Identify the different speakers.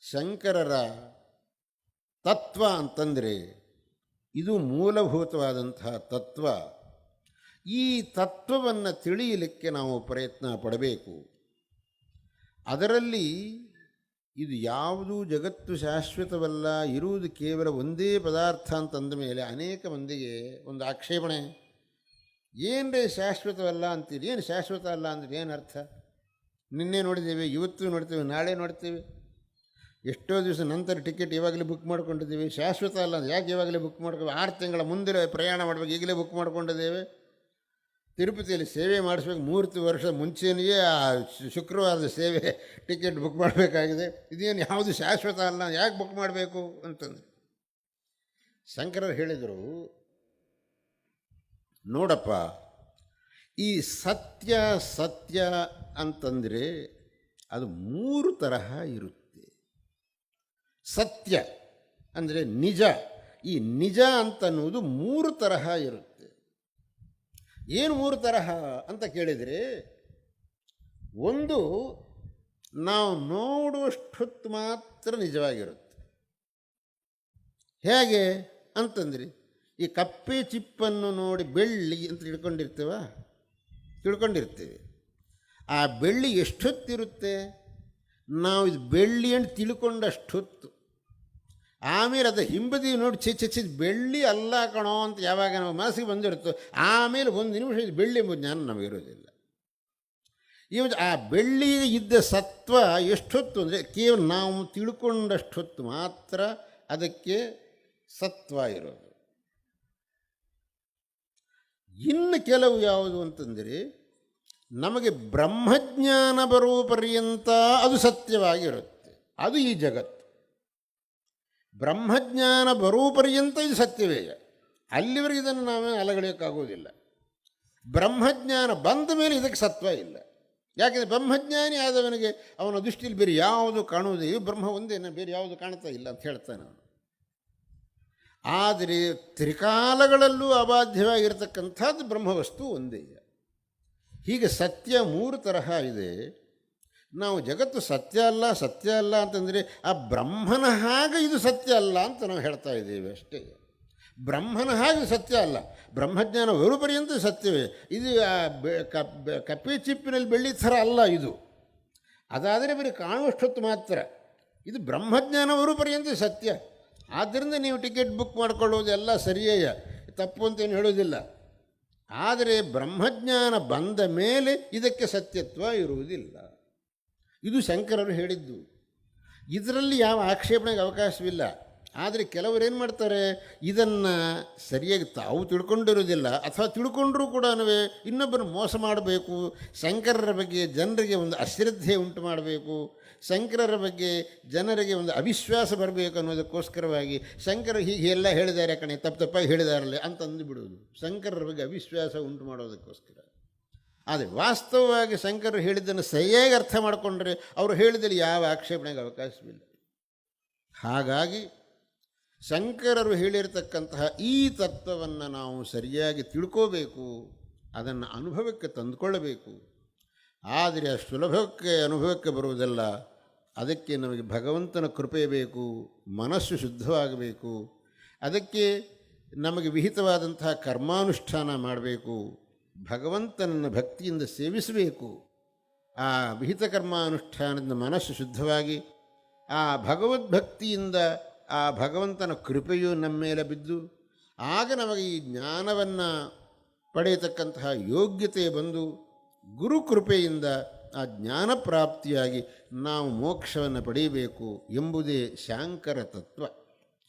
Speaker 1: ಶಂಕರರ ತತ್ವ ಅಂತಂದರೆ ಇದು ಮೂಲಭೂತವಾದಂತಹ ತತ್ವ. ಈ ತತ್ವವನ್ನು ತಿಳಿಯಲಿಕ್ಕೆ ನಾವು ಪ್ರಯತ್ನ ಪಡಬೇಕು. ಅದರಲ್ಲಿ ಇದು ಯಾವುದೂ ಜಗತ್ತು ಶಾಶ್ವತವಲ್ಲ, ಇರುವುದು ಕೇವಲ ಒಂದೇ ಪದಾರ್ಥ ಅಂತಂದ ಮೇಲೆ ಅನೇಕ ಮಂದಿಗೆ ಒಂದು ಆಕ್ಷೇಪಣೆ, ಏನರೇ ಶಾಶ್ವತವಲ್ಲ ಅಂತೀರಿ, ಏನು ಶಾಶ್ವತ ಅಲ್ಲ ಅಂದರೆ ಏನು ಅರ್ಥ? ನಿನ್ನೆ ನೋಡಿದ್ದೇವೆ, ಇವತ್ತು ನೋಡ್ತೇವೆ, ನಾಳೆ ನೋಡ್ತೇವೆ, ಎಷ್ಟೋ ದಿವಸ ನಂತರ ಟಿಕೆಟ್ ಇವಾಗಲೇ ಬುಕ್ ಮಾಡ್ಕೊಂಡಿದ್ದೀವಿ. ಶಾಶ್ವತ ಅಲ್ಲ ಅಂದರೆ ಯಾಕೆ ಇವಾಗಲೇ ಬುಕ್ ಮಾಡ್ಕೋ, 6 ತಿಂಗಳ ಮುಂದೆ ಪ್ರಯಾಣ ಮಾಡಬೇಕು, ಈಗಲೇ ಬುಕ್ ಮಾಡ್ಕೊಂಡಿದ್ದೇವೆ. ತಿರುಪತಿಯಲ್ಲಿ ಸೇವೆ ಮಾಡಿಸ್ಬೇಕು, 3 ವರ್ಷ ಮುಂಚೆಯೇ ಆ ಶುಕ್ರವಾರದ ಸೇವೆ ಟಿಕೆಟ್ ಬುಕ್ ಮಾಡಬೇಕಾಗಿದೆ. ಇದೇನು ಯಾವುದು ಶಾಶ್ವತ ಅಲ್ಲ, ಯಾಕೆ ಬುಕ್ ಮಾಡಬೇಕು ಅಂತಂದರೆ ಶಂಕರರು ಹೇಳಿದರು, ನೋಡಪ್ಪ, ಈ ಸತ್ಯ ಸತ್ಯ ಅಂತಂದರೆ ಅದು 3 ತರಹ ಇರುತ್ತೆ. ಸತ್ಯ ಅಂದರೆ ನಿಜ. ಈ ನಿಜ ಅಂತನ್ನುವುದು 3 ತರಹ ಇರುತ್ತೆ. ಏನು 3 ತರಹ ಅಂತ ಕೇಳಿದರೆ, ಒಂದು ನಾವು ನೋಡುವಷ್ಟೊತ್ತು ಮಾತ್ರ ನಿಜವಾಗಿರುತ್ತೆ. ಹೇಗೆ ಅಂತಂದರೆ, ಈ ಕಪ್ಪೆ ಚಿಪ್ಪನ್ನು ನೋಡಿ ಬೆಳ್ಳಿ ಅಂತ ತಿಳ್ಕೊಂಡಿರ್ತೇವೆ. ಆ ಬೆಳ್ಳಿ ಎಷ್ಟೊತ್ತಿರುತ್ತೆ? ನಾವು ಇದು ಬೆಳ್ಳಿ ಅಂತ ತಿಳ್ಕೊಂಡಷ್ಟೊತ್ತು. ಆಮೇಲೆ ಅದು ಹಿಂಬದಿ ನೋಡಿ ಚಿ ಬೆಳ್ಳಿ ಅಲ್ಲ ಕಣೋ ಅಂತ ಯಾವಾಗ ನಾವು ಮನಸ್ಸಿಗೆ ಬಂದಿರುತ್ತೋ, ಆಮೇಲೆ 1 ನಿಮಿಷ ಇದು ಬೆಳ್ಳಿ ಎಂಬ ಜ್ಞಾನ ನಮಗಿರೋದಿಲ್ಲ. ಆ ಬೆಳ್ಳಿ ಇದ್ದ ಸತ್ವ ಎಷ್ಟೊತ್ತು ಅಂದರೆ ಕೇವಲ ನಾವು ತಿಳ್ಕೊಂಡಷ್ಟೊತ್ತು ಮಾತ್ರ ಅದಕ್ಕೆ ಸತ್ವ ಇರೋದು. ಇನ್ನು ಕೆಲವು ಯಾವುದು ಅಂತಂದರೆ, ನಮಗೆ ಬ್ರಹ್ಮಜ್ಞಾನ ಬರುವ ಪರ್ಯಂತ ಅದು ಸತ್ಯವಾಗಿರುತ್ತೆ. ಅದು ಈ ಜಗತ್ತು. ಬ್ರಹ್ಮಜ್ಞಾನ ಬರುವ ಪರ್ಯಂತ ಇದು ಸತ್ಯವೇ. ಅಲ್ಲಿವರೆಗೆ ಇದನ್ನು ನಾವೇ ಅಲಗಳೆಯೋಕ್ಕಾಗೋದಿಲ್ಲ. ಬ್ರಹ್ಮಜ್ಞಾನ ಬಂದ ಮೇಲೆ ಇದಕ್ಕೆ ಸತ್ವ ಇಲ್ಲ. ಯಾಕೆಂದರೆ ಬ್ರಹ್ಮಜ್ಞಾನಿ ಆದವನಿಗೆ ಅವನ ದೃಷ್ಟಿಯಲ್ಲಿ ಬೇರೆ ಯಾವುದು ಕಾಣುವುದೇ, ಬ್ರಹ್ಮ ಒಂದೇ, ಬೇರೆ ಯಾವುದು ಕಾಣ್ತಾ ಇಲ್ಲ ಅಂತ ಹೇಳ್ತಾನೆ ಅವನು. ಆದರೆ ತ್ರಿಕಾಲಗಳಲ್ಲೂ ಅಬಾಧ್ಯವಾಗಿರತಕ್ಕಂಥದ್ದು ಬ್ರಹ್ಮವಸ್ತು ಒಂದೇ. ಹೀಗೆ ಸತ್ಯ 3 ತರಹ ಇದೆ. ನಾವು ಜಗತ್ತು ಸತ್ಯ ಅಲ್ಲ ಅಂತಂದರೆ ಆ ಬ್ರಹ್ಮನ ಹಾಗೆ ಇದು ಸತ್ಯ ಅಲ್ಲ ಅಂತ ನಾವು ಹೇಳ್ತಾ ಇದ್ದೇವೆ ಅಷ್ಟೇ. ಬ್ರಹ್ಮನ ಹಾಗೆ ಸತ್ಯ ಅಲ್ಲ, ಬ್ರಹ್ಮಜ್ಞಾನ ಬರುವ ಪರ್ಯಂತ ಸತ್ಯವೇ. ಇದು ಕಪ್ಪೆ ಚಿಪ್ಪಿನಲ್ಲಿ ಬೆಳ್ಳಿ ಥರ ಅಲ್ಲ ಇದು. ಅದಾದರೆ ಬರೀ ಕಾಣುವಷ್ಟೊತ್ತು ಮಾತ್ರ. ಇದು ಬ್ರಹ್ಮಜ್ಞಾನ ಬರುವ ಪರ್ಯಂತ ಸತ್ಯ. ಆದ್ದರಿಂದ ನೀವು ಟಿಕೆಟ್ ಬುಕ್ ಮಾಡಿಕೊಳ್ಳುವುದೆಲ್ಲ ಸರಿಯೇ, ತಪ್ಪು ಅಂತೇನು ಹೇಳೋದಿಲ್ಲ. ಆದರೆ ಬ್ರಹ್ಮಜ್ಞಾನ ಬಂದ ಮೇಲೆ ಇದಕ್ಕೆ ಸತ್ಯತ್ವ ಇರುವುದಿಲ್ಲ. ಇದು ಶಂಕರರು ಹೇಳಿದ್ದು. ಇದರಲ್ಲಿ ಯಾವ ಆಕ್ಷೇಪಣೆಗೆ ಅವಕಾಶವಿಲ್ಲ. ಆದರೆ ಕೆಲವರೇನು ಮಾಡ್ತಾರೆ, ಇದನ್ನು ಸರಿಯಾಗಿ ತಾವು ತಿಳ್ಕೊಂಡಿರೋದಿಲ್ಲ, ಅಥವಾ ತಿಳ್ಕೊಂಡ್ರೂ ಕೂಡ ಇನ್ನೊಬ್ಬರು ಮೋಸ ಮಾಡಬೇಕು, ಶಂಕರರ ಬಗ್ಗೆ ಜನರಿಗೆ ಒಂದು ಅಶ್ರದ್ಧೆ ಉಂಟು ಮಾಡಬೇಕು, ಶಂಕರರ ಬಗ್ಗೆ ಜನರಿಗೆ ಒಂದು ಅವಿಶ್ವಾಸ ಬರಬೇಕು ಅನ್ನೋದಕ್ಕೋಸ್ಕರವಾಗಿ ಶಂಕರ ಹೀಗೆ ಎಲ್ಲ ಹೇಳಿದ್ದಾರೆ ಕಣೆ, ತಪ್ಪಾಗಿ ಹೇಳಿದಾರಲ್ಲ ಅಂತ ಅಂದುಬಿಡುವುದು, ಶಂಕರರ ಬಗ್ಗೆ ಅವಿಶ್ವಾಸ ಉಂಟು ಮಾಡೋದಕ್ಕೋಸ್ಕರ. ಆದರೆ ವಾಸ್ತವವಾಗಿ ಶಂಕರರು ಹೇಳಿದ್ದನ್ನು ಸರಿಯಾಗಿ ಅರ್ಥ ಮಾಡಿಕೊಂಡ್ರೆ ಅವರು ಹೇಳಿದಲ್ಲಿ ಯಾವ ಆಕ್ಷೇಪಣೆಗೆ ಅವಕಾಶವಿಲ್ಲ. ಹಾಗಾಗಿ ಶಂಕರರು ಹೇಳಿರತಕ್ಕಂತಹ ಈ ತತ್ವವನ್ನು ನಾವು ಸರಿಯಾಗಿ ತಿಳ್ಕೋಬೇಕು, ಅದನ್ನು ಅನುಭವಕ್ಕೆ ತಂದುಕೊಳ್ಳಬೇಕು. ಆದರೆ ಆ ಸುಲಭಕ್ಕೆ ಅನುಭವಕ್ಕೆ ಬರುವುದಲ್ಲ. ಅದಕ್ಕೆ ನಮಗೆ ಭಗವಂತನ ಕೃಪೆ ಬೇಕು, ಮನಸ್ಸು ಶುದ್ಧವಾಗಬೇಕು. ಅದಕ್ಕೆ ನಮಗೆ ವಿಹಿತವಾದಂತಹ ಕರ್ಮಾನುಷ್ಠಾನ ಮಾಡಬೇಕು, ಭಗವಂತನನ್ನು ಭಕ್ತಿಯಿಂದ ಸೇವಿಸಬೇಕು. ಆ ವಿಹಿತ ಕರ್ಮಾನುಷ್ಠಾನದಿಂದ ಮನಸ್ಸು ಶುದ್ಧವಾಗಿ ಆ ಭಗವದ್ಭಕ್ತಿಯಿಂದ ಆ ಭಗವಂತನ ಕೃಪೆಯು ನಮ್ಮ ಮೇಲೆ ಬಿದ್ದು ಆಗ ನಮಗೆ ಈ ಜ್ಞಾನವನ್ನು ಪಡೆಯತಕ್ಕಂತಹ ಯೋಗ್ಯತೆ ಬಂದು ಗುರುಕೃಪೆಯಿಂದ ಆ ಜ್ಞಾನ ಪ್ರಾಪ್ತಿಯಾಗಿ ನಾವು ಮೋಕ್ಷವನ್ನು ಪಡೆಯಬೇಕು ಎಂಬುದೇ ಶಾಂಕರ ತತ್ವ.